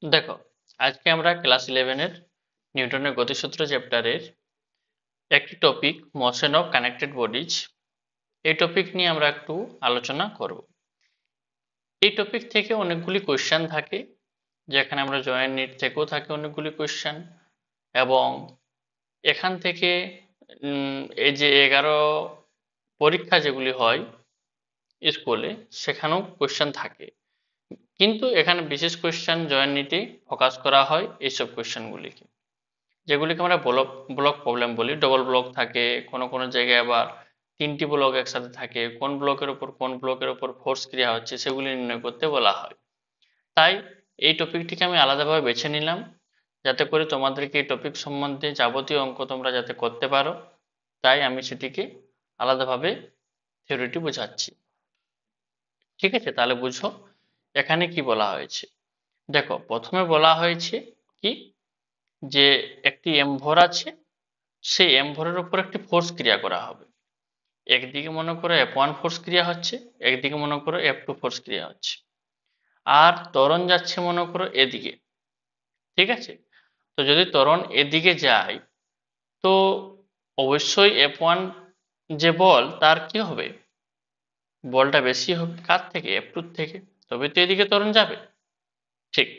দেখো, আজকে আমরা ক্লাস 11-এর নিউটনের গতিসূত্র চ্যাপ্টারের একটি topic motion of connected bodies এই টপিক নিয়ে আমরা একটু আলোচনা করব। এই টপিক থেকে অনেকগুলি কোয়েশ্চেন থাকে, যেখানে আমরা জয়েন্ট নিট থেকেও থাকে অনেকগুলি কোয়েশ্চেন, এবং এখান থেকে এই যে 11 পরীক্ষা যেগুলি হয় স্কুলে, সেখানেও কোয়েশ্চেন থাকে। কিন্তু এখানে বিশেষ কোয়েশ্চেন জয়েন্ট নিটে ফোকাস করা হয় এইসব কোয়েশ্চেনগুলিকে, যেগুলিকে আমরা ব্লক ব্লক প্রবলেম বলি। ডবল ব্লক থাকে, কোনো কোনো জায়গায় আবার তিনটি ব্লক একসাথে থাকে, কোন ব্লকের উপর ফোর্স ক্রিয়া হচ্ছে সেগুলি নির্ণয় করতে বলা হয়। তাই এই টপিকটিকে আমি আলাদাভাবে বেছে নিলাম, যাতে করে তোমাদেরকে এই টপিক সম্বন্ধে যাবতীয় অঙ্ক তোমরা যাতে করতে পারো। তাই আমি সেটিকে আলাদাভাবে থিওরিটি বোঝাচ্ছি। ঠিক আছে, তাহলে বুঝো এখানে কি বলা হয়েছে। দেখো, প্রথমে বলা হয়েছে কি, যে একটি এমভর আছে, সেই এমভরের উপর একটি ফোর্স ক্রিয়া করা হবে। একদিকে মনে করো F1 ফোর্স ক্রিয়া হচ্ছে, একদিকে মনে করো F2 ফোর্স ক্রিয়া হচ্ছে, আর ত্বরণ যাচ্ছে মনে করো এদিকে। ঠিক আছে, তো যদি ত্বরণ এদিকে যায়, তো অবশ্যই F1 যে বল তার কি হবে, বলটা বেশি হবে কার থেকে, F2 থেকে, তবে তো এদিকে ত্বরণ যাবে। ঠিক,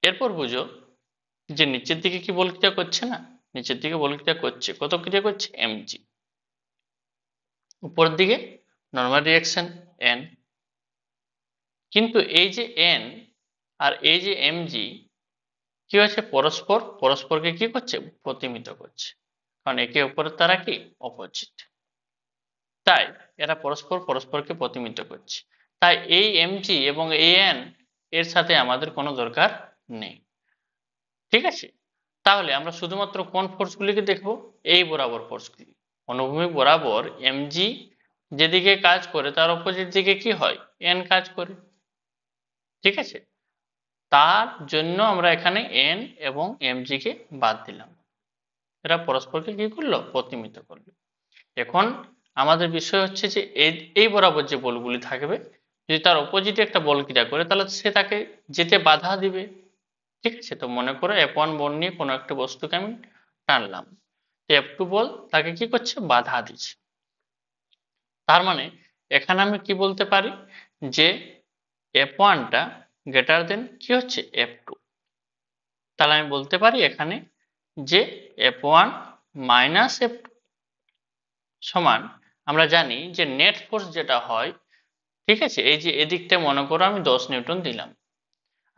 এরপর বুঝো যে নিচের দিকে কি বল ক্রিয়া করছে না, নিচের দিকে বল ক্রিয়া করছে, কত ক্রিয়া করছে, mg। উপরের দিকে নর্মাল রিঅ্যাকশন n। কিন্তু এই যে n আর এই যে mg কি হচ্ছে, পরস্পরকে কি করছে, প্রতিমিত করছে, কারণ একে অপরের তারা কি অপোজিট। তাই এরা পরস্পরকে প্রতিমিত করছে। তাই এই mg এবং এই n এর সাথে আমাদের কোনো দরকার নেই। ঠিক আছে, তাহলে আমরা শুধুমাত্র কোন ফোর্সগুলিকে দেখব, এই বরাবর ফোর্সগুলি। অনুভূমিক বরাবর mg যেদিকে কাজ করে তার অপোজিট দিকে কি হয়, n কাজ করে। ঠিক আছে, তার জন্য আমরা এখানে n এবং mg কে বাদ দিলাম, এরা পরস্পরকে কি করলো, প্রতিমিত করলো। এখন আমাদের বিষয় হচ্ছে যে এই বরাবর যে বলগুলি থাকবে, যদি তার অপোজিটে একটা বল ক্রিয়া করে, তাহলে সে তাকে যেতে বাধা দিবে। ঠিক আছে, তো মনে করো F1 বল নিয়ে কোনো একটা বস্তুকে আমি টানলাম, তো F2 বল তাকে কি করছে, বাধা দিচ্ছে। তার মানে এখানে আমি কি বলতে পারি, যে F1 টা গ্রেটার দেন কি হচ্ছে, F2। তাহলে আমি বলতে পারি এখানে যে F1 মাইনাস F2 সমান, আমরা জানি যে নেট ফোর্স যেটা হয়, ঠিক আছে, এই যে এদিকটা মনে করো আমি 10 নিউটন দিলাম,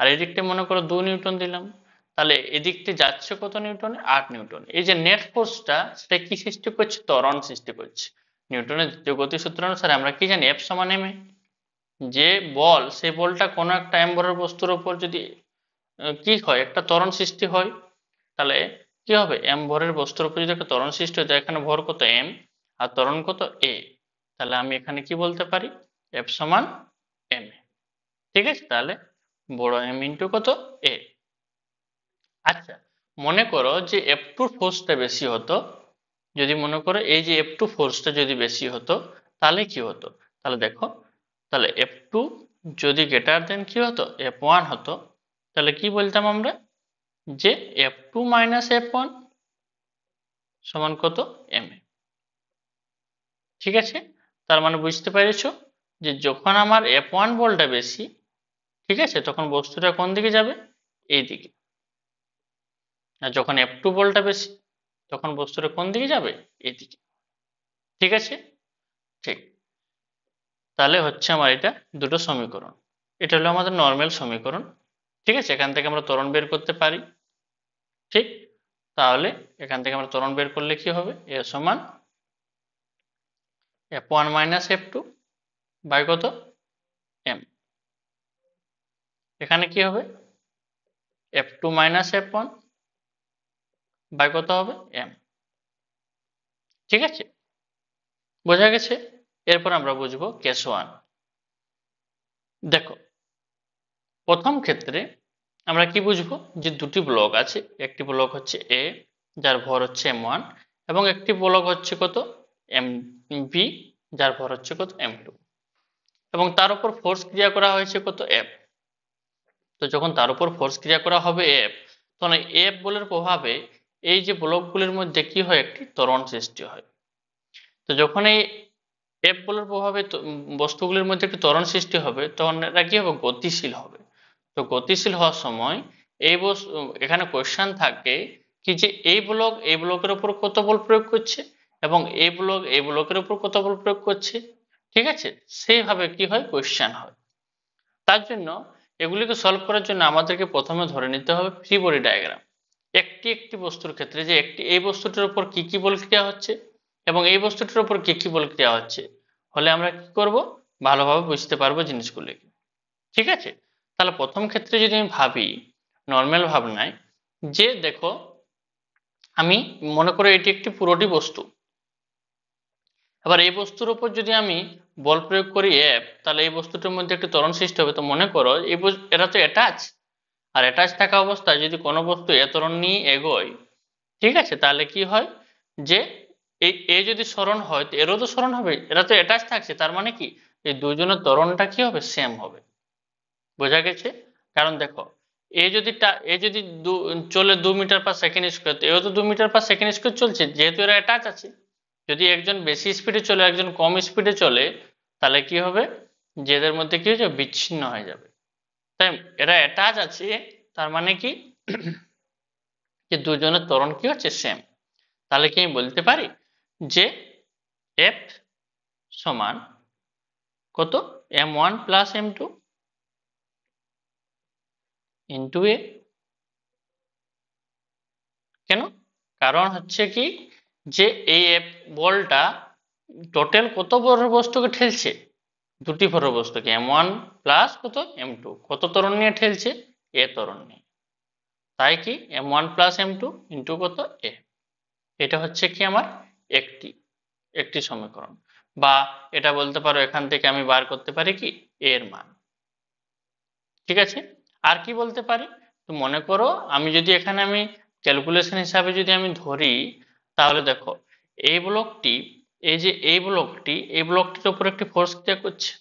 আর এদিকটা মনে করো 2 নিউটন দিলাম, তাহলে এদিকটা যাচ্ছে কত নিউটনে, 8 নিউটন। এই যে নেট ফোর্সটা, সেটা কি সৃষ্টি করছে, ত্বরণ সৃষ্টি করছে। নিউটনের দ্বিতীয় গতিসূত্র অনুসারে আমরা কি জানি, F সমান ma। যে বল, সেই বলটা কোনো একটা এমভরের বস্তুর উপর যদি কি হয়, একটা ত্বরণ সৃষ্টি হয়, তাহলে কি হবে, এম ভরের বস্তুর উপর যদি একটা ত্বরণ সৃষ্টি হয়, এখানে ভর কত m আর ত্বরণ কত a, তাহলে আমি এখানে কি বলতে পারি, F সমান m। ঠিক আছে, তাহলে বড় m ইন্টু কত, a। আচ্ছা, মনে করো যে F2 ফোর্সটা বেশি হতো, যদি মনে করো এই যে F2 ফোর্সটা যদি বেশি হতো, তাহলে কি হতো, তাহলে দেখো, তাহলে F2 যদি গ্রেটার দেন কি হতো, F1 হতো, তাহলে কি বলতাম আমরা, যে F2 মাইনাস F1 সমান কত, ma। ঠিক আছে, তার মানে বুঝতে পেরেছো যে যখন আমার F1 বলটা বেশি, ঠিক আছে, তখন বস্তুটা কোন দিকে যাবে, এই দিকে। আর যখন F2 বলটা বেশি, তখন বস্তুটা কোন দিকে যাবে, এই দিকে। ঠিক আছে, ঠিক। তাহলে হচ্ছে আমার এটা দুটো সমীকরণ, এটা হলো আমাদের নর্মাল সমীকরণ। ঠিক আছে, এখান থেকে আমরা ত্বরণ বের করতে পারি। ঠিক, তাহলে এখান থেকে আমরা ত্বরণ বের করলে কি হবে, এ সমান F1 মাইনাস F2 বাই কত, m। এখানে কি হবে, F2 মাইনাস F1 বাই কত হবে, m। ঠিক আছে, বোঝা গেছে। এরপর আমরা বুঝবো কেস 1। দেখো, প্রথম ক্ষেত্রে আমরা কি বুঝবো, যে দুটি ব্লক আছে, একটি ব্লক হচ্ছে A, যার ভর হচ্ছে m1, এবং একটি ব্লক হচ্ছে কত, mb, যার ভর হচ্ছে কত, m2, এবং তার উপর ফোর্স ক্রিয়া করা হয়েছে কত, F। তো তো যখন তার উপর ফোর্স ক্রিয়া করা হবে এফ, তখন এফ বলের প্রভাবে এই যে ব্লকগুলির মধ্যে কি হয়, একটি ত্বরণ সৃষ্টি হয়। তো যখন এই এফ বলের প্রভাবে বস্তুগুলির মধ্যে একটি ত্বরণ সৃষ্টি হবে, তখন এরা কি হবে, গতিশীল হবে। তো গতিশীল হওয়ার সময় এই এখানে কোশ্চেন থাকে কি যে এই ব্লকের উপর কত বল প্রয়োগ করছে এবং এই ব্লকের উপর কত বল প্রয়োগ করছে, ঠিক আছে, সেইভাবে কি হয়, কোশ্চেন হয়। তার জন্য এগুলিকে সলভ করার জন্য আমাদেরকে প্রথমে ধরে নিতে হবে ফ্রি বডি ডায়াগ্রাম। একটি একটি বস্তুর ক্ষেত্রে যে এই বস্তুটির উপর কি কি বল ক্রিয়া হচ্ছে এবং এই বস্তুটির উপর কি কি বল ক্রিয়া হচ্ছে, হলে আমরা কি করব, ভালোভাবে বুঝতে পারবো জিনিসগুলিকে। ঠিক আছে, তাহলে প্রথম ক্ষেত্রে যদি আমি ভাবি নর্মাল ভাবনায়, যে দেখো আমি মনে করো এটি একটি পুরোটি বস্তু, এবার এই বস্তুর উপর যদি আমি বল প্রয়োগ করি এফ, তাহলে এই বস্তুটির মধ্যে একটি ত্বরণ সৃষ্টি হবে। তো মনে করো এরা তো অ্যাটাচ, আর অ্যাটাচ থাকা অবস্থায় যদি কোনো বস্তু এ ত্বরণ নিয়ে এগোয়, ঠিক আছে, তাহলে কি হয় যে এ যদি সরণ হয় তো এরও তো সরণ হবে, এরা তো অ্যাটাচ থাকছে, তার মানে কি এই দুজনের ত্বরণটা কি হবে, সেম হবে। বোঝা গেছে? কারণ দেখো এ যদি চলে 2 মিটার/সেকেন্ড স্কোয়ার, তো এও তো 2 মিটার/সেকেন্ড স্কোয়ার চলছে, যেহেতু এরা অ্যাটাচ আছে। যদি একজন বেশি স্পিডে চলে একজন কম স্পিডে চলে, তাহলে কি হবে, যে এদের মধ্যে কি হয়ে যাবে, বিচ্ছিন্ন হয়ে যাবে। তাই এরা অ্যাটাচ আছে, তার মানে কি যে দুজনের ত্বরণ কি হচ্ছে, সেম। তাহলে কি আমি বলতে পারি যে এফ সমান কত, m1 + m2 ইন্টু এ। কেন? কারণ হচ্ছে কি যে এই বলটা টোটাল কত ভরের বস্তুকে ঠেলছে, দুটি ভরের বস্তুকে, m1 প্লাস কত, m2, কত ত্বরণ নিয়ে ঠেলছে, এ ত্বরণ নিয়ে। তাই কি m1 + m2 ইন্টু কত, এ। এটা হচ্ছে কি আমার একটি একটি সমীকরণ, বা এটা বলতে পারো এখান থেকে আমি বার করতে পারি কি এর মান। ঠিক আছে, আর কি বলতে পারি, তো মনে করো আমি যদি এখানে আমি ক্যালকুলেশন হিসাবে যদি আমি ধরি, তাহলে দেখো এই ব্লকটি, এই যে এই ব্লকটির উপর একটি ফোর্স ক্রিয়া করছে,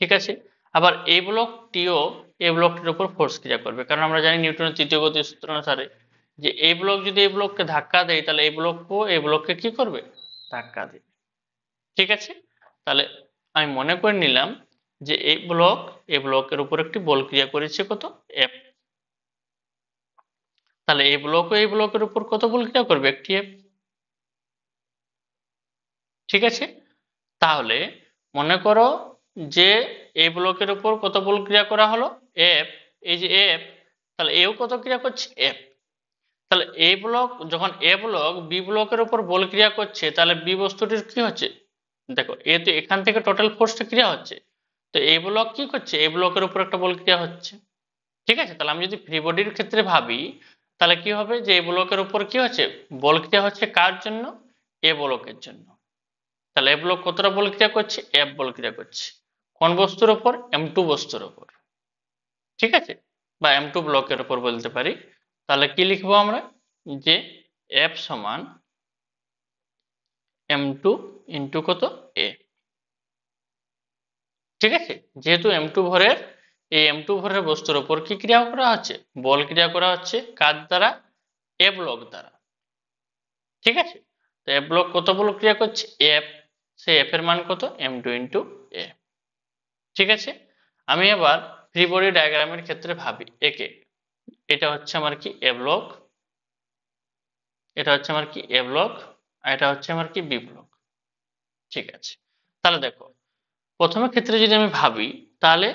ঠিক আছে, আবার এই ব্লকটিও এই ব্লকটির উপর ফোর্স ক্রিয়া করবে, কারণ আমরা জানি নিউটনের তৃতীয় গতির সূত্র অনুসারে যে এই ব্লক যদি এই ব্লককে ধাক্কা দেয়, তাহলে এই ব্লকও এই ব্লককে কি করবে, ধাক্কা দেবে। ঠিক আছে, তাহলে আমি মনে করে নিলাম যে এই ব্লকের উপর একটি বল ক্রিয়া করেছে কত, এফ। তাহলে এই ব্লকের উপর কত বল ক্রিয়া করবে, একটি এফ। ঠিক আছে, তাহলে মনে করো যে এই ব্লকের উপর কত বল ক্রিয়া করা হলো, এফ। এই যে এফ, তাহলে এও কত ক্রিয়া করছে, এফ। তাহলে এই ব্লক যখন এ ব্লক বি ব্লকের উপর বল ক্রিয়া করছে, তাহলে বি বস্তুটির কি হচ্ছে, দেখো এ তো এখান থেকে টোটাল ফোর্সটা ক্রিয়া হচ্ছে, তো এই ব্লক কি করছে, এই ব্লকের উপর একটা বল ক্রিয়া হচ্ছে। ঠিক আছে, তাহলে আমি যদি ফ্রি বডির ক্ষেত্রে ভাবি, তাহলে কি হবে যে এই ব্লকের উপর কি হচ্ছে, বল ক্রিয়া হচ্ছে কার জন্য, এ ব্লকের জন্য। তাহলে এ ব্লক কতটা বল ক্রিয়া করছে, এফ বল ক্রিয়া করছে, কোন বস্তুর উপর, m2 বস্তুর উপর। ঠিক আছে, বা m2 ব্লকের উপর বলতে পারি। তাহলে কি লিখবো আমরা, যে এফ সমান m2 ইন্টু কত, এ। ঠিক আছে, যেহেতু m2 ভরের, এই m2 ভরের বস্তুর উপর কি ক্রিয়া করা হচ্ছে, বল ক্রিয়া করা হচ্ছে, কার দ্বারা, এ ব্লক দ্বারা। ঠিক আছে, তো এ ব্লক কত বল ক্রিয়া করছে, এফ, সে এফ এর মান কত, m2 ইন্টু এ। ঠিক আছে, আমি এবার ফ্রি বডি ডায়াগ্রামের ক্ষেত্রে ভাবি একে, এটা হচ্ছে আমার কি এ ব্লক, এটা হচ্ছে আমার কি এ ব্লক, আর এটা হচ্ছে আমার কি বি ব্লক। ঠিক আছে, তাহলে দেখো প্রথমে ক্ষেত্রে যদি আমি ভাবি, তাহলে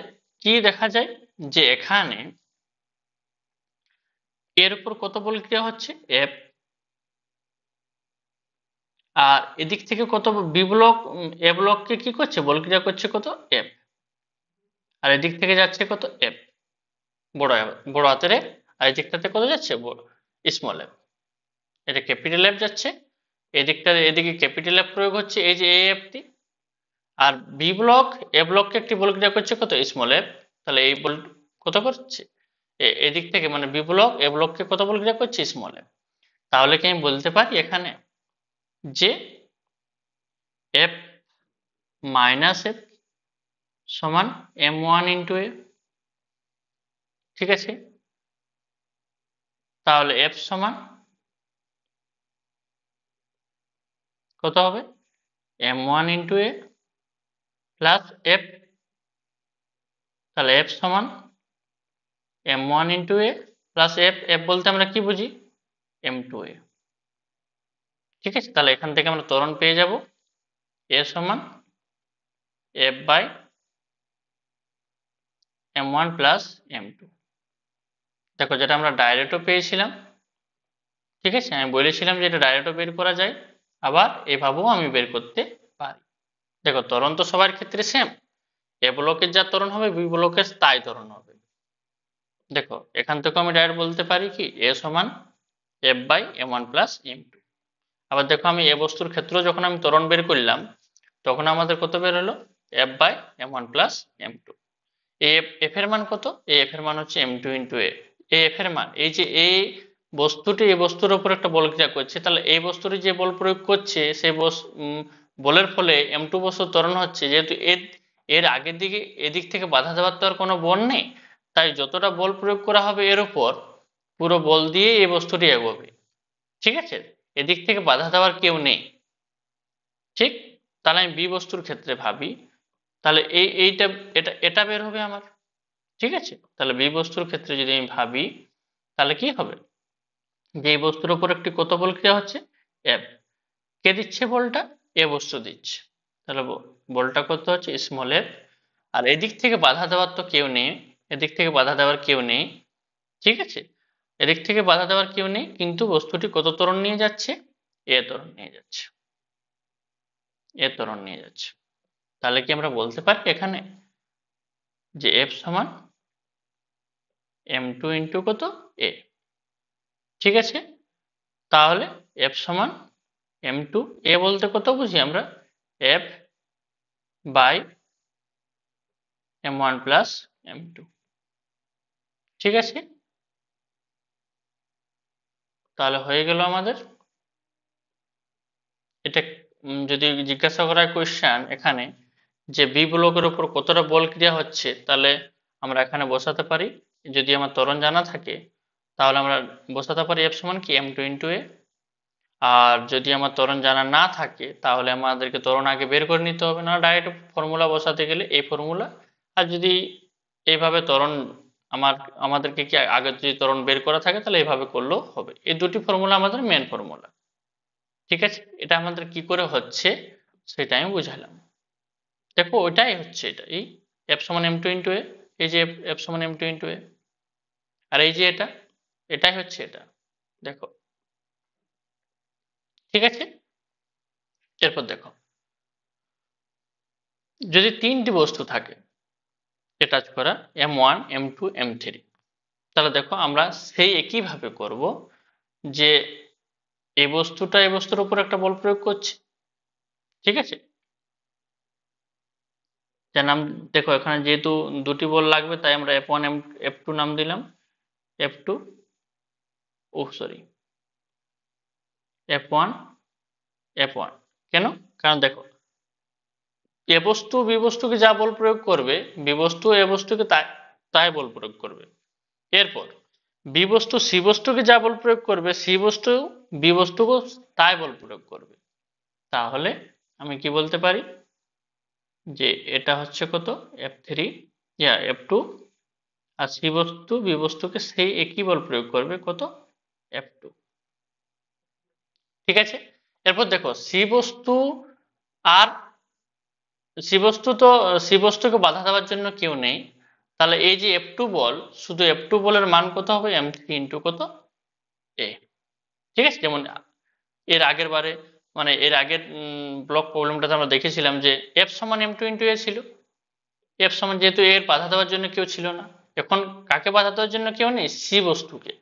কি দেখা যায় যে এখানে এর উপর কত বল ক্রিয়া হচ্ছে, এফ, আর এদিক থেকে কত, বি ব্লক এ ব্লককে কি করছে, বল ক্রিয়া করছে কত, এফ, আর এদিক থেকে যাচ্ছে কত, এফ, বড় বড় হাতের এফ, আর এই দিকটাতে কত যাচ্ছে, স্মল এফ। এটা ক্যাপিটাল এফ যাচ্ছে, এদিকটা এদিকে ক্যাপিটাল এফ প্রয়োগ হচ্ছে, এই যে এফ টি, আর বি ব্লক এ ব্লককে একটি বল ক্রিয়া করছে কত, স্মল এফ। তাহলে এই বল কত করছে, এদিক থেকে মানে বি ব্লক এ ব্লককে কত বল ক্রিয়া করছে, স্মল এফ। তাহলে কি আমি বলতে পারি এখানে যে এফ মাইনাস এফ সমান m1 ইন্টু এ। ঠিক আছে, তাহলে এফ সমান কত হবে, m1 ইন্টু এ প্লাস এফ, তাহলে এফ সমান m1 ইন্টু এ প্লাস এফ, এফ বলতে আমরা কি বুঝি, m2a। ঠিক আছে, তাহলে এখান থেকে আমরা ত্বরণ পেয়ে যাব এ সমান F by m1 plus m2। দেখো যেটা আমরা ডাইরেক্টও পেয়েছিলাম, ঠিক আছে, আমি বলেছিলাম যে এটা ডাইরেক্টও বের করা যায়, আবার এভাবেও আমি বের করতে পারি। দেখো ত্বরণ তো সবার ক্ষেত্রে সেম, এ ব্লকের যা ত্বরণ হবে বি ব্লকের তাই ত্বরণ হবে। দেখো এখান থেকে আমি ডাইরেক্ট বলতে পারি কি এ সমান F by m1 plus m2। আবার দেখো আমি এ বস্তুর ক্ষেত্রে যখন আমি ত্বরণ বের করলাম তখন আমাদের কত বের হলো, F by m1 plus m2। F এর মান কত, এফ এর মান হচ্ছে m2 ইন্টু এ। এফ এর মান, এই যে এই বস্তুটি এই বস্তুর উপর একটা বল ক্রিয়া করছে, তাহলে এই বস্তুটি যে বল প্রয়োগ করছে সেই বলের ফলে m2 বস্তু ত্বরণ হচ্ছে, যেহেতু এর আগের দিকে এদিক থেকে বাধা দেওয়ার তো আর কোনো বল নেই, তাই যতটা বল প্রয়োগ করা হবে এর উপর পুরো বল দিয়ে এই বস্তুটি এগোবে। ঠিক আছে, এদিক থেকে বাধা দেওয়ার কেউ নেই। ঠিক, তাহলে আমি বি বস্তুর ক্ষেত্রে ভাবি, তাহলে এইটা এটা এটা বের হবে আমার। ঠিক আছে, তাহলে বি বস্তুর ক্ষেত্রে যদি আমি ভাবি তাহলে কি হবে, যে এই বস্তুর উপর একটি কত বল ক্রিয়া হচ্ছে, এফ। কে দিচ্ছে বলটা, এ বস্তু দিচ্ছে, তাহলে বলটা কত হচ্ছে স্মল এফ। আর এদিক থেকে বাধা দেওয়ার তো কেউ নেই, এদিক থেকে বাধা দেওয়ার কেউ নেই। ঠিক আছে, এদিক থেকে বাধা দেওয়ার কেউ নেই, কিন্তু বস্তুটি কত ত্বরণ নিয়ে যাচ্ছে, এ ত্বরণ নিয়ে যাচ্ছে, এ ত্বরণ নিয়ে যাচ্ছে। তাহলে কি আমরা বলতে পারি এখানে যে এফ সমান m2 ইন্টু কত এ। ঠিক আছে, তাহলে এফ সমান m2, এ বলতে কত বুঝি আমরা, F by m1 plus m2। ঠিক আছে, তাহলে হয়ে গেল আমাদের এটা। যদি জিজ্ঞাসা করা হয় কোয়েশ্চেন এখানে যে বি ব্লকের উপর কতটা বল ক্রিয়া হচ্ছে, তাহলে আমরা এখানে বসাতে পারি, যদি আমার ত্বরণ জানা থাকে তাহলে আমরা বসাতে পারি এফ সমান কি m2 ইন্টু এ। আর যদি আমার ত্বরণ জানা না থাকে তাহলে আমাদেরকে ত্বরণ আগে বের করে নিতে হবে, না ডাইরেক্ট ফর্মুলা বসাতে গেলে এই ফর্মুলা। আর যদি এইভাবে ত্বরণ আমাদেরকে কি আগে যদি ত্বরণ বের করা থাকে তাহলে এইভাবে করলেও হবে। এই দুটি ফর্মুলা আমাদের মেন ফর্মুলা। ঠিক আছে, এটা আমাদের কি করে হচ্ছে সেটা আমি বুঝালাম। দেখো ওইটাই হচ্ছে, এটা এই এফ সমান m2 ইন্টু এ, এই যে এফ সমান m2 ইন্টু এ, আর এই যে এটা, এটাই হচ্ছে এটা। দেখো ঠিক আছে, এরপর দেখো যদি তিনটি বস্তু থাকে অ্যাটাচ করা m1 m2 m3, তাহলে দেখো আমরা সেই একইভাবে করব যে এই বস্তুটা এই বস্তুর উপর একটা বল প্রয়োগ করছে। ঠিক আছে, যার নাম, দেখো এখানে যেহেতু দুটি বল লাগবে তাই আমরা f1 f2 নাম দিলাম, f2, ও সরি, f1 f1। কেন, কারণ দেখো এ বস্তু বি বস্তুকে যা বল প্রয়োগ করবে বি বস্তু এ বস্তুকে তাই তাই বল প্রয়োগ করবে। এরপর বি বস্তু সি বস্তুকে যা বল প্রয়োগ করবে সি বস্তু বি বস্তুকে তাই বল প্রয়োগ করবে। তাহলে আমি কি বলতে পারি যে এটা হচ্ছে কত f3 ইয়া f2, আর সি বস্তু বি বস্তুকে সেই একই বল প্রয়োগ করবে কত f2। ঠিক আছে, এরপর দেখো সি বস্তু আর সি বস্তু তো সি বস্তুকে বাধা দেওয়ার জন্য কেউ নেই, তাহলে এই যে f2 বল, শুধু f2 বলের মান কত হবে m3 ইন্টু কত এ। ঠিক আছে, যেমন এর আগের বারে মানে এর আগের ব্লক প্রবলেমটাতে আমরা দেখেছিলাম যে এফ সমান m2 ইন্টু এ ছিল, এফ সমান যেহেতু এর বাধা দেওয়ার জন্য কেউ ছিল না, এখন কাকে বাধা দেওয়ার জন্য কেউ নেই, সি বস্তুকে।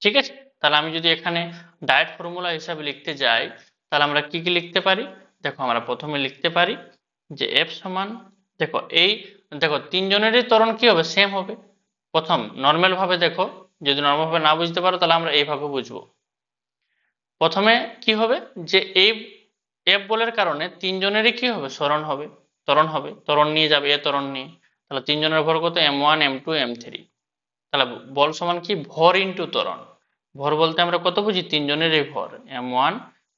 ঠিক আছে, তাহলে আমি যদি এখানে ডাইরেক্ট ফর্মুলা হিসাবে লিখতে যাই তাহলে আমরা কি কি লিখতে পারি, দেখো আমরা প্রথমে লিখতে পারি যে এফ সমান, দেখো এই দেখো তিনজনেরই ত্বরণ কি হবে, সেম হবে। প্রথম নর্মাল ভাবে দেখো, যদি নর্মাল ভাবে না বুঝতে পারো তাহলে আমরা এইভাবে বুঝবো। প্রথমে কি হবে যে এই এফ বলের কারণে তিনজনেরই কি হবে, সরণ হবে, ত্বরণ হবে, ত্বরণ নিয়ে যাবে এ ত্বরণ নিয়ে, তাহলে তিনজনের উপর কত m1 m2 m3। তাহলে বল সমান কি ভর ইন্টু ত্বরণ। ভর বলতে আমরা কত বুঝি, তিনজনের এই ভর m1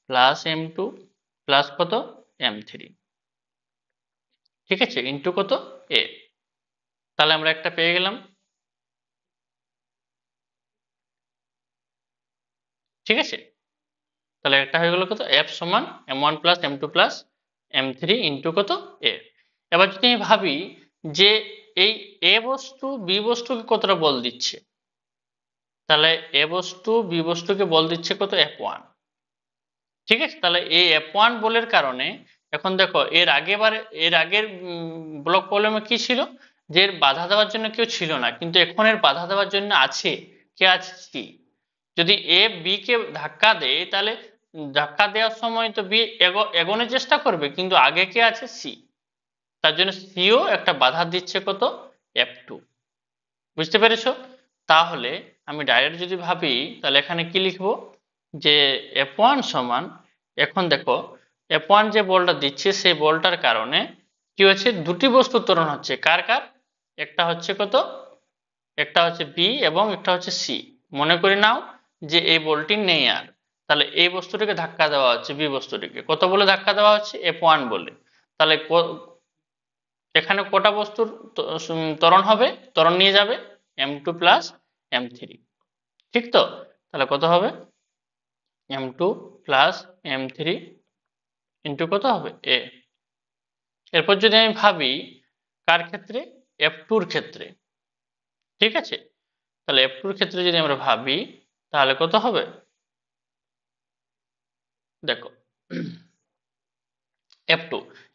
প্লাস m2 প্লাস কত m3, ঠিক আছে, ইন্টু কত এ। তাহলে আমরা একটা পেয়ে গেলাম, ঠিক আছে। তাহলে একটা হয়ে গেল কত, f সমান m1 plus m2 plus m3 into কত এ। এবার যদি আমি ভাবি যে এই এ বস্তু বি বস্তুকে কতটা বল দিচ্ছে, তাহলে এ বস্তু বি বস্তুকে বল দিচ্ছে কত f1, ঠিক আছে। তাহলে এই f1 বলের কারণে এখন দেখো এর আগের ব্লক প্রবলেমে কি ছিল, যে এর বাধা দেওয়ার জন্য কেউ ছিল না, কিন্তু এখন এর বাধা দেওয়ার জন্য আছে, কে আছে, সি। যদি এ বি কে ধাক্কা দেয় তাহলে ধাক্কা দেওয়ার সময় তো বি এগোনোর চেষ্টা করবে, কিন্তু আগে কে আছে, সি। তার জন্য সিও একটা বাধা দিচ্ছে কত f2, বুঝতে পেরেছো। তাহলে আমি ডাইরেক্ট যদি ভাবি তাহলে এখানে কি লিখবো, যে f1 সমান, এখন দেখো f1 যে বলটা দিচ্ছে সেই বলটার কারণে কি হচ্ছে, দুটি বস্তু ত্বরণ হচ্ছে, কার কার, একটা হচ্ছে কত, একটা হচ্ছে বি এবং একটা হচ্ছে সি। মনে করে নাও যে এই বলটি নেই আর, তাহলে এই বস্তুটিকে ধাক্কা দেওয়া হচ্ছে, বি বস্তুটিকে কত বলে ধাক্কা দেওয়া হচ্ছে, f1 বলে। তাহলে এখানে কটা বস্তুর ত্বরণ হবে, ত্বরণ নিয়ে যাবে m2 প্লাস m3, ঠিক তো। তাহলে কত হবে, m2 প্লাস m3 ইন্টু কত হবে এ। এরপর যদি আমি ভাবি কার ক্ষেত্রে, f2 এর ক্ষেত্রে, ঠিক আছে। তাহলে f2 এর ক্ষেত্রে যদি আমরা ভাবি তাহলে কত হবে, দেখো f2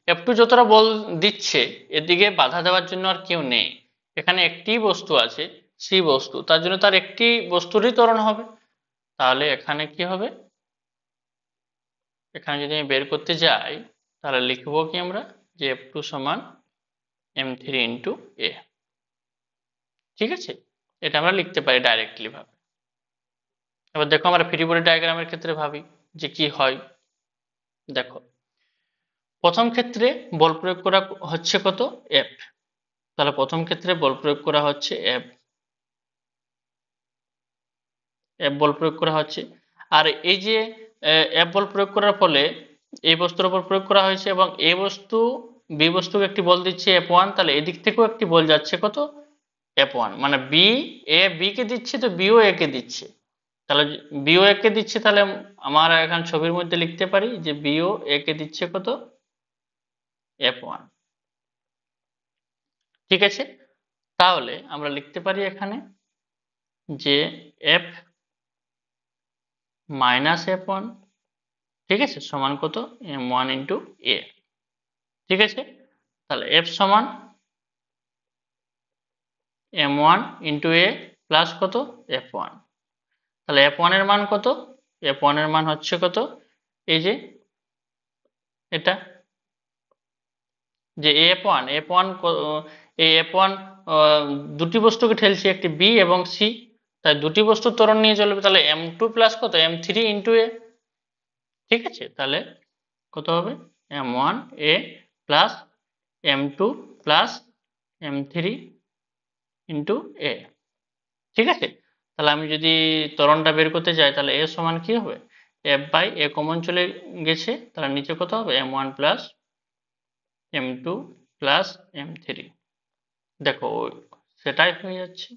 f2 যতটা বল দিচ্ছে, এদিকে বাধা দেওয়ার জন্য আর কেউ নেই, এখানে একটি বস্তু আছে, সি বস্তু, তার জন্য তার একটি বস্তুরই ত্বরণ হবে। তাহলে এখানে কি হবে, এখানে যদি আমি বের করতে যাই তাহলে লিখবো কি আমরা, যে f2 সমান m3 ইন্টু এ, ঠিক আছে। এটা আমরা লিখতে পারি ডাইরেক্টলি ভাবে। এবার দেখো আমরা ফ্রি বডি ডায়াগ্রামের ক্ষেত্রে ভাবি যে কি হয়। দেখো প্রথম ক্ষেত্রে বল প্রয়োগ করা হচ্ছে কত এফ, তাহলে প্রথম ক্ষেত্রে বল প্রয়োগ করা হচ্ছে এফ, এফ বল প্রয়োগ করা হচ্ছে। আর এই যে এফ বল প্রয়োগ করার ফলে এই বস্তুর উপর প্রয়োগ করা হয়েছে এবং এ বস্তু বি বস্তুকে একটি বল দিচ্ছে f1, তাহলে এদিক থেকেও একটি বল যাচ্ছে কত f1, মানে বি এ বি কে দিচ্ছে তো বিও এ কে দিচ্ছে, তাহলে বিও এ কে দিচ্ছে, তাহলে আমরা এখন ছবির মধ্যে লিখতে পারি যে বিও এ কে দিচ্ছে কত f1, ঠিক আছে। তাহলে আমরা লিখতে পারি এখানে যে f মাইনাস f1, ঠিক আছে, সমান কত m1 ইন্টু এ, ঠিক আছে। তাহলে f সমান m1 ইন্টু এ প্লাস কত f1, তাহলে f1 এর মান কত, f1 এর মান হচ্ছে কত, এই যে এটা, যে f1 f1 এই f1 দুটি বস্তুকে ঠেলছে, একটি বি এবং সি, তাই দুটি বস্তুর ত্বরণ নিয়ে চলবে, তাহলে m2 প্লাস কত m3 ইন্টু এ, ঠিক আছে। তাহলে কত হবে m1 a plus m2 plus m3 into a, ঠিক আছে। তাহলে আমি যদি ত্বরণটা বের করতে যাই তাহলে এ সমান কি হবে, এফ বাই এ কমন চলে গেছে, তাহলে নিচে কত হবে m1 plus m2 plus m3, দেখো সেটাই হয়ে যাচ্ছে,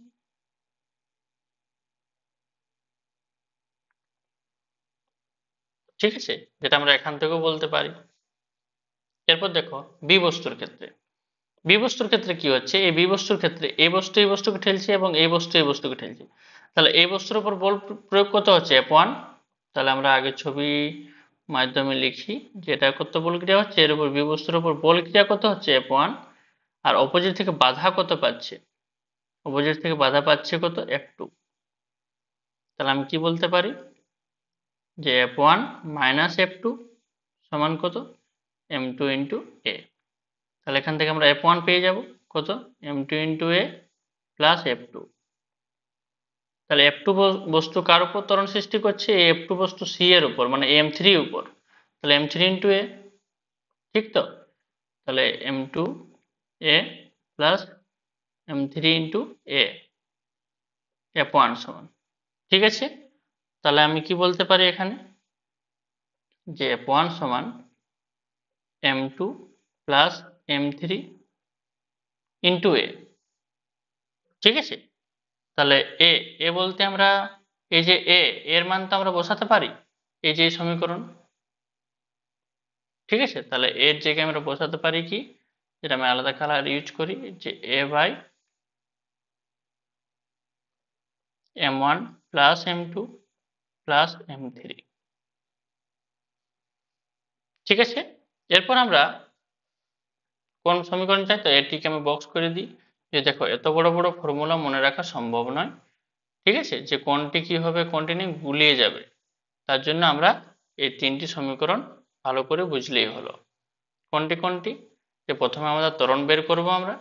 ঠিক আছে, যেটা আমরা এখান থেকেও বলতে পারি। এরপর দেখো বি বস্তুর ক্ষেত্রে, বি বস্তুর ক্ষেত্রে কি হচ্ছে, এই বি বস্তুর ক্ষেত্রে এই বস্তু এই বস্তুকে ঠেলছে এবং এই বস্তু এই বস্তুকে ঠেলছে, তাহলে এই বস্তুর উপর বল প্রয়োগ কত হচ্ছে f1, তাহলে আমরা আগে ছবি মাধ্যমে লিখি, যেটা করতে বল ক্রিয়া হচ্ছে, এর উপর বি বস্তুর উপর বল ক্রিয়া কত হচ্ছে f1, আর অপোজিট থেকে বাধা কত পাচ্ছে, অপোজিট থেকে বাধা পাচ্ছে কত f2, তাহলে আমি কি বলতে পারি যে f1 মাইনাস f2 সমান কত m2 ইন্টু এ, তাহলে এখান থেকে আমরা f1 পেয়ে যাব কত m2 ইন্টু এ প্লাস f2, তাহলে f2 বস্তু কার উপর ত্বরণ সৃষ্টি করছে, এই f2 বস্তু c এর উপর, মানে m3 উপর, তাহলে m3 ইন্টু এ, ঠিক তো। তাহলে m2 এ প্লাস m3 ইন্টু এ, F1 সমান, ঠিক আছে, তাহলে আমি কি বলতে পারি এখানে যে F1 সমান M2 plus M3 into a, ঠিক আছে। তাহলে এ এ বলতে আমরা এই যে এর মান তো আমরা বসাতে পারি এই যে এই সমীকরণ, ঠিক আছে। তাহলে এর জায়গায় আমরা বসাতে পারি কি, যেটা আমি আলাদা কালার ইউজ করি, যে এ by M1 plus M2 plus M3, ঠিক আছে। এরপর আমরা কোন সমীকরণ চাই, তো এটিকে আমি বক্স করে দিই। যে দেখো এত বড় বড় ফর্মুলা মনে রাখা সম্ভব নয়, ঠিক আছে, যে কোনটি কি হবে কোনটি নেই গুলিয়ে যাবে, তার জন্য আমরা এই তিনটি সমীকরণ ভালো করে বুঝলেই হলো। কোনটি কোনটি, যে প্রথমে আমরা ত্বরণ বের করব আমরা,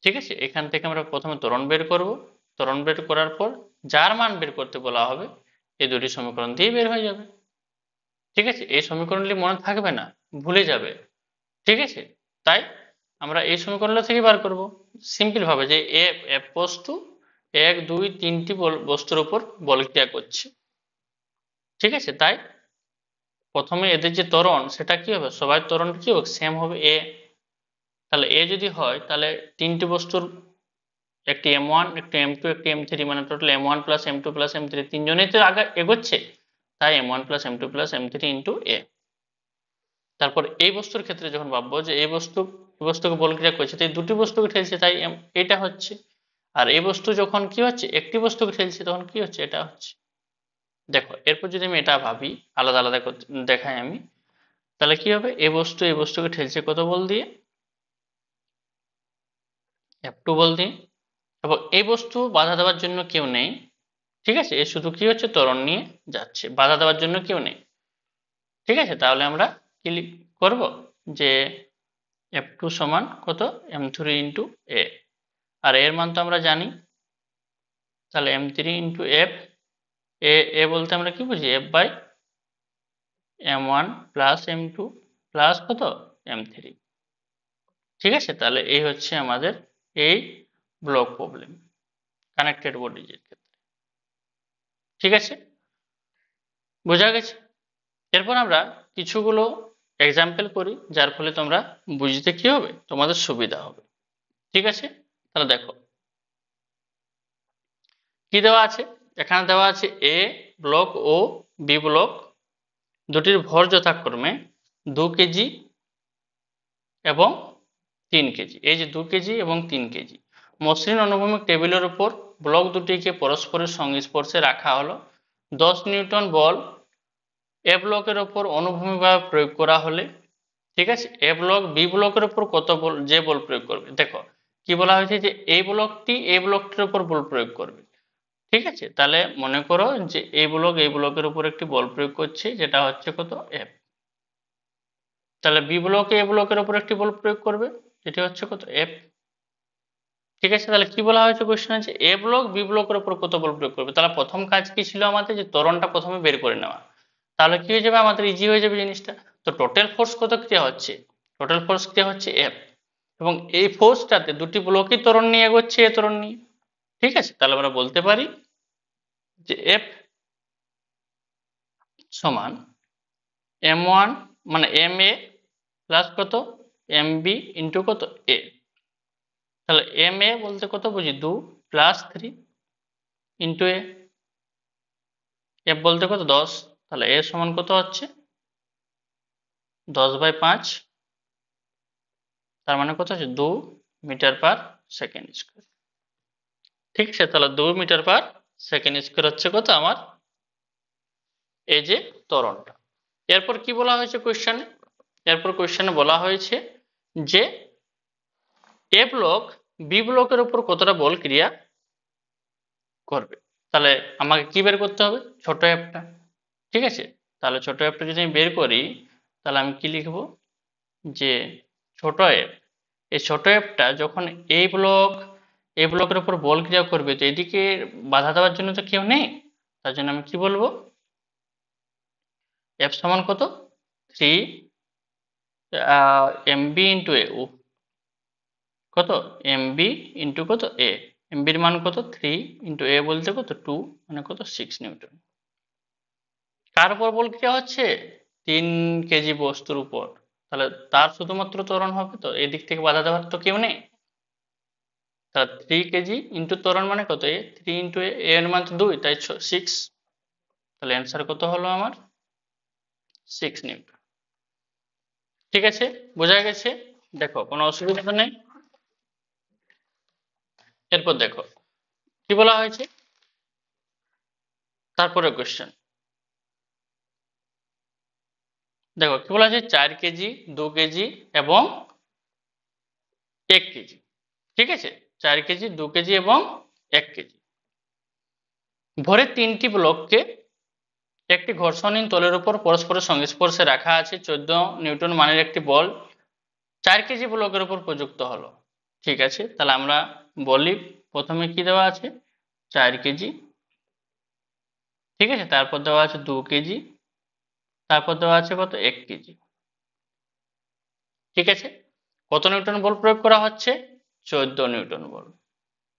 ঠিক আছে, এখান থেকে আমরা প্রথমে ত্বরণ বের করব, ত্বরণ বের করার পর যার মান বের করতে বলা হবে এই দুটি সমীকরণ দিয়ে বের হয়ে যাবে, ঠিক আছে। এই সমীকরণগুলি মনে থাকবে না, ভুলে যাবে, ঠিক আছে। তাই আমরা এই সমীকরণটা থেকে বার করব সিম্পল ভাবে, যে এফ বস্তু 1 2 3টি বস্তুর উপর বল ক্রিয়া করছে, ঠিক আছে। তাই প্রথমে এদের যে ত্বরণ সেটা কি হবে, সবার ত্বরণ কি হবে, সেম হবে এ। তাহলে এ যদি হয় তাহলে তিনটি বস্তুর একটি M1 একটি M2 একটি M3, মানে total M1 plus M2 plus M3, তিনজনেই তো আগে এগোচ্ছে, তাই M1 plus M2 plus M3 into এ। তারপর এই বস্তুর ক্ষেত্রে যখন ভাববো যে এই বস্তুকে বল ক্রিয়া করছে, তাই দুটি বস্তুকে ঠেলছে, তাই এটা হচ্ছে। আর এই বস্তু যখন কি হচ্ছে একটি বস্তুকে ঠেলছে তখন কি হচ্ছে, এটা হচ্ছে। দেখো এরপর যদি আমি এটা ভাবি আলাদা আলাদা দেখাই আমি, তাহলে কি হবে, এই বস্তুকে ঠেলছে কত বল দিয়ে, F2 বল দিয়ে। এবং এই বস্তু বাধা দেওয়ার জন্য কেউ নেই, ঠিক আছে, এ শুধু কি হচ্ছে ত্বরণ নিয়ে যাচ্ছে, বাধা দেওয়ার জন্য কেউ নেই, ঠিক আছে। তাহলে আমরা কি করব, যে F2 সমান কত M3 ইন্টু এ, আর এর মান তো আমরা জানি, তাহলে M3 ইন্টু এফ, এ বলতে আমরা কি বুঝি, F by M1 plus M2 plus কত M3, ঠিক আছে। তাহলে এই হচ্ছে আমাদের এই ব্লক প্রবলেম কানেক্টেড বডিজের ক্ষেত্রে, ঠিক আছে, বোঝা গেছে। এরপর আমরা কিছুগুলো এক্সাম্পল করি, যার ফলে তোমরা বুঝতে কি হবে, তোমাদের সুবিধা হবে, ঠিক আছে। তাহলে দেখো কি দেওয়া আছে, এখানে দেওয়া আছে এ ব্লক ও বি ব্লক দুটির ভর যথাক্রমে 2 কেজি এবং 3 কেজি, এই যে 2 কেজি এবং 3 কেজি, মসৃণ অনুভূমিক টেবিলের উপর ব্লক দুটিকে পরস্পরের সংস্পর্শে রাখা হলো। 10 নিউটন বল এ ব্লকের উপর অনুভূমিকভাবে প্রয়োগ করা হলে, ঠিক আছে, এ ব্লক বি ব্লকের উপর কত বল, যে বল প্রয়োগ করবে, দেখো কি বলা হয়েছে, যে এই ব্লকটি এই ব্লকটির উপর বল প্রয়োগ করবে, ঠিক আছে। তাহলে মনে করো যে এই ব্লকের উপর একটি বল প্রয়োগ করছে, যেটা হচ্ছে কত এফ। তাহলে বি ব্লকে এ ব্লকের উপর একটি বল প্রয়োগ করবে, যেটি হচ্ছে কত এফ, ঠিক আছে। তাহলে কি বলা হয়েছে কোশ্চেন আছে, এ ব্লক বি ব্লকের উপর কত বল প্রয়োগ করবে। তাহলে প্রথম কাজ কি ছিল আমাদের, যে ত্বরণটা প্রথমে বের করে নেওয়া, তাহলে কি হয়ে যাবে, আমাদের ইজি হয়ে যাবে জিনিসটা। তো টোটাল ফোর্স কত ক্রিয়া হচ্ছে, টোটাল ফোর্স ক্রিয়া হচ্ছে এফ, এবং এই ফোর্সটাতে দুটি ব্লকই ত্বরণ নিয়ে এগোচ্ছে এ ত্বরণ নিয়ে, ঠিক আছে। তাহলে আমরা বলতে পারি যে এফ সমান M1 মানে এম এ প্লাস কত MB ইন্টু কত এ। তাহলে এম এ বলতে কত বুঝি 2 প্লাস 3 ইন্টু এ, এফ বলতে কত 10, তাহলে এ সমান কত হচ্ছে 10/5, তার মানে কত হচ্ছে 2 মিটার পার সেকেন্ড স্কোয়ার, ঠিক আছে। তাহলে 2 মিটার পার সেকেন্ড স্কোয়ার হচ্ছে কত আমার এই যে ত্বরণটা। এরপর কি বলা হয়েছে কোশ্চেনে, এরপর কোশ্চেনে বলা হয়েছে যে এ ব্লক বি ব্লকের উপর কতটা বল ক্রিয়া করবে। তাহলে আমাকে কি বের করতে হবে, ছোট এফটা, ঠিক আছে। তাহলে ছোট এফটা যদি আমি বের করি, তাহলে আমি কি লিখব, যে ছোট এফ, এই ছোট এফটা যখন এই ব্লকের উপর বল ক্রিয়া করবে, তো এদিকে বাধা দেওয়ার জন্য তো কেউ নেই, তার জন্য আমি কি বলবো, এফ সমান কত 3 MB ইন্টু এ, কত MB ইন্টু কত এ, এমবির মান কত 3 ইন্টু এ বলতে কত 2 মানে কত 6 নিউটন। কার উপর বল ক্রিয়া হচ্ছে 3 কেজি বস্তুর উপর, তাহলে তার শুধুমাত্র ত্বরণ হবে, তো এই দিক থেকে বাধা দেওয়ার তো কেউ নেই। তাহলে 3 কেজি ইন্টু ত্বরণ মানে কত এ 3 ইন্টু এ এর মান তো 2 তাই 6, তাহলে অ্যান্সার কত হলো আমার 6 নিউটন। ঠিক আছে, বোঝা গেছে? দেখো কোনো অসুবিধা তো নেই। এরপর দেখো কি বলা হয়েছে, তারপরে কোশ্চেন দেখো কি বলা হয়েছে 4 কেজি 2 কেজি এবং 1 কেজি। ঠিক আছে, 4 কেজি 2 কেজি এবং 1 কেজি ভরের 3টি ব্লককে একটি ঘর্ষণহীন তলের উপর পরস্পরের সংস্পর্শে রাখা আছে, 14 নিউটন মানের একটি বল 4 কেজি ব্লকের উপর প্রযুক্ত হলো। ঠিক আছে, তাহলে আমরা বলি প্রথমে কি দেওয়া আছে 4 কেজি, ঠিক আছে, তারপর দেওয়া আছে 2 কেজি, তারপর দেওয়া আছে কত 1 কেজি। ঠিক আছে, কত নিউটন বল প্রয়োগ করা হচ্ছে 14 নিউটন বল।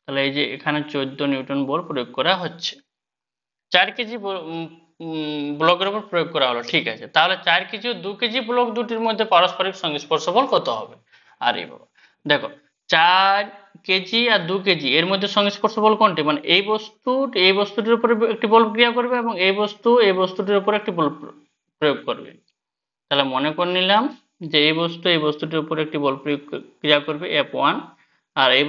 তাহলে এই যে এখানে 14 নিউটন বল প্রয়োগ করা হচ্ছে 4 কেজি ব্লকের উপর প্রয়োগ করা হলো। ঠিক আছে, তাহলে 4 কেজি ও 2 কেজি ব্লক দুটির মধ্যে পারস্পরিক সংস্পর্শ বল কত হবে? আরে বাবা, দেখো 4 কেজি আর 2 কেজি এর মধ্যে সংস্পর্শ বল কোনটি, মানে এই বস্তুটির উপরে একটি বল ক্রিয়া করবে এবং এই বস্তুটির উপর একটি বল প্রয়োগ করবে। তাহলে মনে করে নিলাম যে এই বস্তুটির উপর একটি বল প্রয়োগ ক্রিয়া করবে F1, আর এই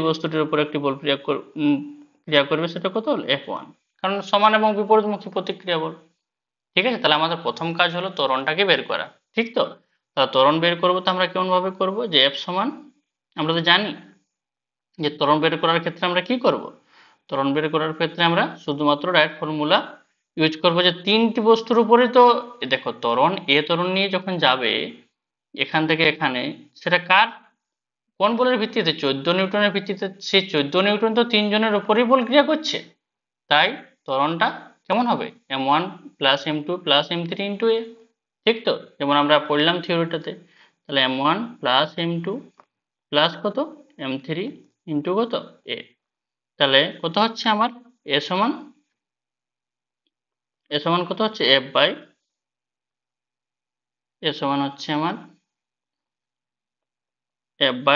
বস্তুটির উপর একটি বল ক্রিয়া করবে সেটা কত হল F1, কারণ সমান এবং বিপরীতমুখী প্রতিক্রিয়া বল। ঠিক আছে, তাহলে আমাদের প্রথম কাজ হলো ত্বরণটাকে বের করা। ঠিক তো, তাহলে ত্বরণ বের করবো তো আমরা কেমন ভাবে করব, যে F সমান আমরা তো জানি যে ত্বরণ বের করার ক্ষেত্রে আমরা কি করব, ত্বরণ বের করার ক্ষেত্রে আমরা শুধুমাত্র ডাইরেক্ট ফর্মুলা ইউজ করব যে 3টি বস্তুর উপরে তো দেখো ত্বরণ ত্বরণ নিয়ে যখন যাবে এখান থেকে এখানে, সেটা কার কোন বলের ভিত্তিতে 14 নিউটনের ভিত্তিতে, সেই 14 নিউটন তো 3 জনের উপরেই বল ক্রিয়া করছে, তাই ত্বরণটা কেমন হবে m1 plus m2 plus m3 into a. ঠিক তো, যেমন আমরা পড়লাম থিওরিটাতে, তাহলে m1 প্লাস m2 প্লাস কত m3 ইন্টু কত এ। তাহলে কত হচ্ছে আমার এ সমান কত হচ্ছে এ সমান হচ্ছে আমার f/,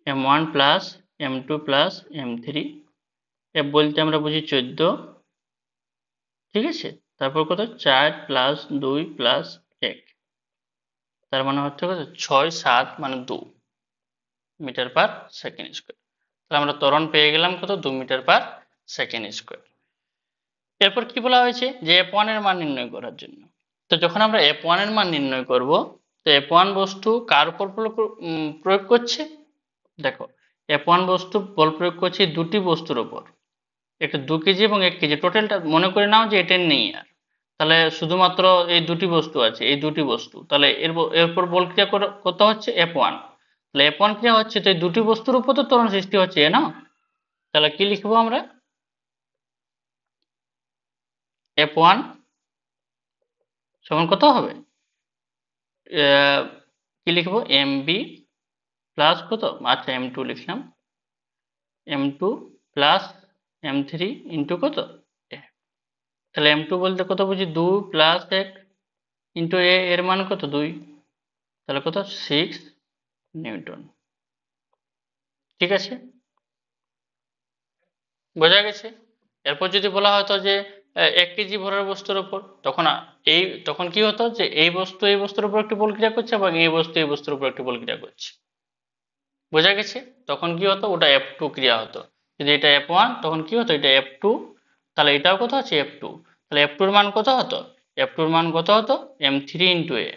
m1 plus m2 plus m3, f বলতে আমরা বুঝি 14, ঠিক আছে, তারপর কত 4 প্লাস 2 প্লাস 1, তার মানে হচ্ছে কত 6 7 মানে 2 মিটার পার সেকেন্ড স্কোয়ার। তাহলে আমরা ত্বরণ পেয়ে গেলাম কত 2 মিটার পার সেকেন্ড স্কোয়ার। এরপর কি বলা হয়েছে যে F1 এর মান নির্ণয় করার জন্য, তো যখন আমরা F1 এর মান নির্ণয় করব, তো F1 বস্তু কার উপর প্রয়োগ করছে, দেখো F1 বস্তু বল প্রয়োগ করছে দুটি বস্তুর উপর, একটা 2 কেজি এবং 1 কেজি, টোটালটা মনে করে নাও যে এটা নেই আর, তাহলে শুধুমাত্র এই দুটি বস্তু আছে, এই দুটি বস্তু, তাহলে এরপর বল ক্রিয়া কত হচ্ছে F1, তাহলে F1 ক্রিয়া হচ্ছে তো এই দুটি বস্তুর উপর তো ত্বরণ সৃষ্টি হচ্ছে না, তাহলে কি লিখবো আমরা F1 সমান কত হবে কি লিখবো mb প্লাস কত, আচ্ছা m2 লিখলাম, m2 প্লাস m3 ইন্টু কত a। তাহলে m2 বলতে কত বুঝি 2 প্লাস 1 ইন্টু a এর মান কত 2, তাহলে কত 6 নিউটন। ঠিক আছে, বোঝা গেছে? এরপর যদি বলা হতো যে 1 কেজি ভরের বস্তুর উপর, তখন কি হতো যে এই বস্তুর উপর একটি বল ক্রিয়া করছে এবং এই বস্তুর উপর একটি বল ক্রিয়া করছে। বোঝা গেছে? তখন কি হতো, ওটা F2 ক্রিয়া হতো। যদি এটা F1 তখন কি হতো, এটা F2, তাহলে এটাও কত আছে F2, তাহলে F2 এর মান কত হতো, F2 এর মান কত হতো m3 ইন্টু a।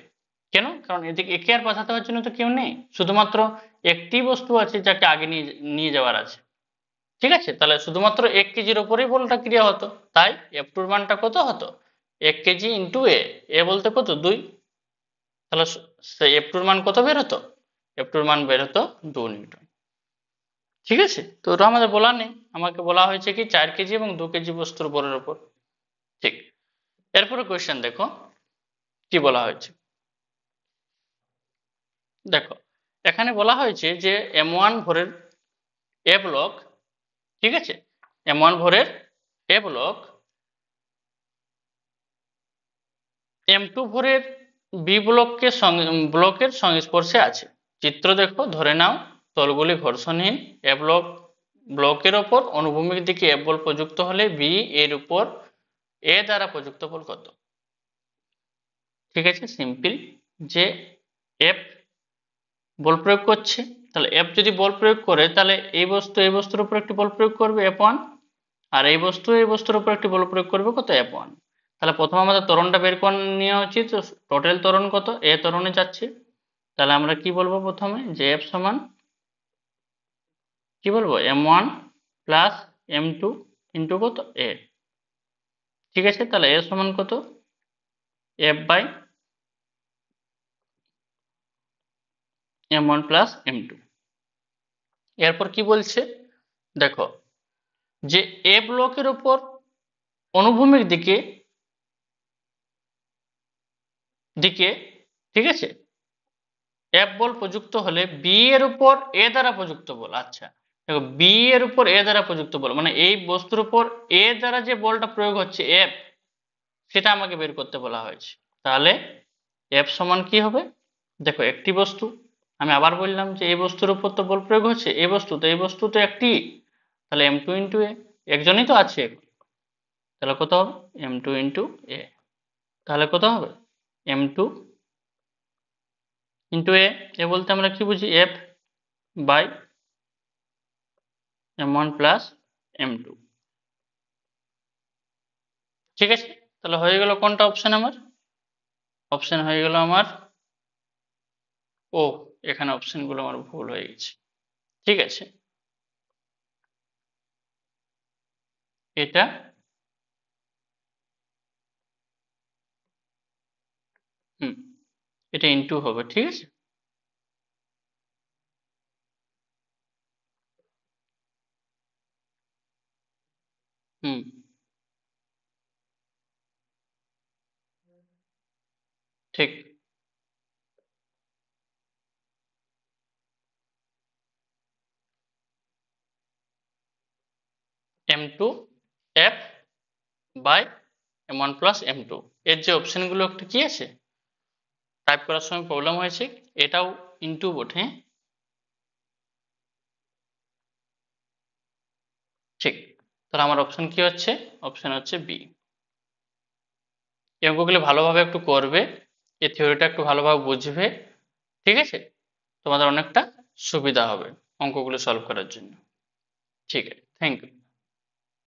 কেন, কারণ এদিকে একে আর বাধা দেওয়ার জন্য তো কেউ নেই, শুধুমাত্র একটি বস্তু আছে যাকে আগে নিয়ে যাওয়ার আছে। ঠিক আছে, তাহলে শুধুমাত্র 1 কেজির উপরেই বলটা ক্রিয়া হতো, তাই F2 এর মানটা কত হতো 1 কেজি ইন্টু a বলতে কত 2, তাহলে সেই F2 এর মান কত বের হতো, F2 এর মান বের হতো 2 নিউটন। ঠিক আছে, তো ওটা আমাদের বলা নেই, আমাকে বলা হয়েছে কি 4 কেজি এবং 2 কেজি বস্তুর বলের উপর। ঠিক, এরপরে কোয়েশ্চেন দেখো কি বলা হয়েছে। দেখো এখানে বলা হয়েছে যে m1 ভরের এ ব্লক, ঠিক আছে, M1 ভরের এ ব্লক M2 ভরের বি ব্লকের সংস্পর্শে আছে। চিত্র দেখো, ধরে নাও তলগুলি ঘর্ষণহীন। এ ব্লকের ওপর অনুভূমিক দিকে এফ বল প্রযুক্ত হলে বি এর উপর এ দ্বারা প্রযুক্ত বল কত? ঠিক আছে, সিম্পল, যে এফ বল প্রয়োগ করছে, তাহলে এফ যদি বল প্রয়োগ করে তাহলে এই বস্তুর উপর একটি বল প্রয়োগ করবে F1, আর এই বস্তুর উপর একটি বল প্রয়োগ করবে কত? F1। তাহলে প্রথমে আমাদের ত্বরণটা বের করে নেওয়া উচিত। টোটাল ত্বরণ কত? এ ত্বরণে যাচ্ছে, তাহলে আমরা কি বলবো প্রথমে, যে এফ সমান কি বলবো, M1 প্লাস M2 ইন্টু কত? এ। ঠিক আছে, তাহলে এ সমান কত? F by M1 plus M2। এরপর কি বলছে দেখো, যে এ ব্লকের উপর অনুভূমিক দিকে, ঠিক আছে, এফ বল প্রযুক্ত হলে বি এর উপর এ দ্বারা প্রযুক্ত বল। আচ্ছা দেখো, বি এর উপর এ দ্বারা প্রযুক্ত বল মানে এই বস্তুর উপর এ দ্বারা যে বলটা প্রয়োগ হচ্ছে এফ, সেটা আমাকে বের করতে বলা হয়েছে। তাহলে এফ সমান কি হবে, দেখো একটি বস্তু, আমি আবার বললাম যে এই বস্তুর উপর তো বল প্রয়োগ হচ্ছে, এই বস্তু তো একটি, তাহলে M2 ইন্টু এ, একজনই তো আছে, তাহলে কত হবে? M2 ইন্টু এ। তাহলে কত হবে? M2 ইন্টু এ বলতে আমরা কি বুঝি, F by M1 plus M2। ঠিক আছে, তাহলে হয়ে গেল কোনটা অপশন আমার? অপশন হয়ে গেল আমার ও। এখানে অপশনগুলো আমার ভুল হয়ে গেছে। ঠিক আছে, এটা এটা ইনটু হবে। ঠিক আছে, হুম, ঠিক। M2 F by M1 plus M2, এর যে অপশনগুলো একটু কি আছে, টাইপ করার সময় প্রবলেম হয়েছে, এটাও ইনটু বটে। ঠিক, তাহলে আমার অপশন কি হচ্ছে? অপশন হচ্ছে বি। এই অঙ্কগুলো ভালোভাবে একটু করবে, এই থিওরিটা একটু ভালোভাবে বুঝবে। ঠিক আছে, তোমাদের অনেকটা সুবিধা হবে অঙ্কগুলো সলভ করার জন্য। ঠিক আছে, থ্যাংক ইউ।